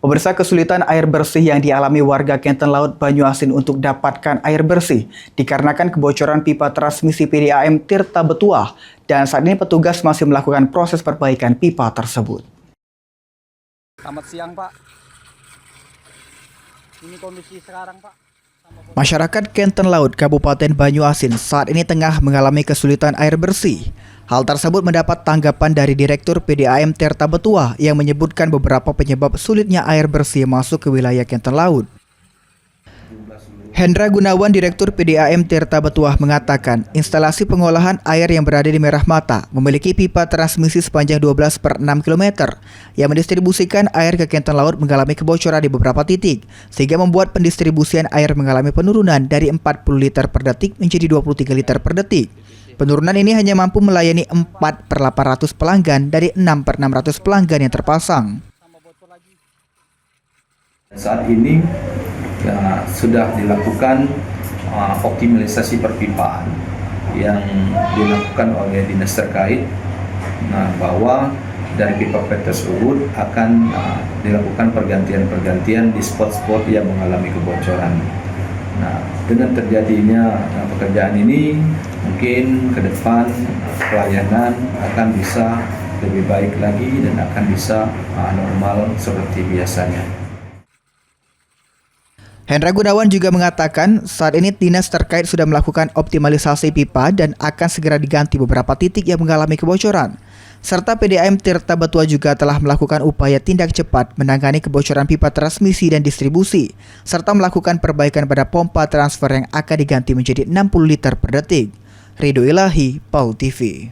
Pemirsa, kesulitan air bersih yang dialami warga Kenten Laut Banyuasin untuk dapatkan air bersih dikarenakan kebocoran pipa transmisi PDAM Tirta Betuah, dan saat ini petugas masih melakukan proses perbaikan pipa tersebut. Selamat siang, Pak. Ini kondisi sekarang, Pak. Masyarakat Kenten Laut Kabupaten Banyuasin saat ini tengah mengalami kesulitan air bersih. Hal tersebut mendapat tanggapan dari Direktur PDAM Tirta Betuah yang menyebutkan beberapa penyebab sulitnya air bersih masuk ke wilayah Kenten Laut. Hendra Gunawan, Direktur PDAM Tirta Betuah mengatakan, instalasi pengolahan air yang berada di Merah Mata memiliki pipa transmisi sepanjang 12/6 km yang mendistribusikan air ke Kenten Laut mengalami kebocoran di beberapa titik, sehingga membuat pendistribusian air mengalami penurunan dari 40 liter per detik menjadi 23 liter per detik. Penurunan ini hanya mampu melayani 4/800 pelanggan dari 6/600 pelanggan yang terpasang. Saat ini sudah dilakukan optimalisasi perpipaan yang dilakukan oleh dinas terkait, bahwa dari pipa-pipa tersebut akan dilakukan pergantian-pergantian di spot-spot yang mengalami kebocoran. Nah, dengan terjadinya pekerjaan ini, mungkin ke depan pelayanan akan bisa lebih baik lagi dan akan bisa normal seperti biasanya. Hendra Gunawan juga mengatakan saat ini dinas terkait sudah melakukan optimalisasi pipa dan akan segera diganti beberapa titik yang mengalami kebocoran. Serta PDAM Tirta Betuah juga telah melakukan upaya tindak cepat menangani kebocoran pipa transmisi dan distribusi, serta melakukan perbaikan pada pompa transfer yang akan diganti menjadi 60 liter per detik. Ridho Ilahi, PAU TV.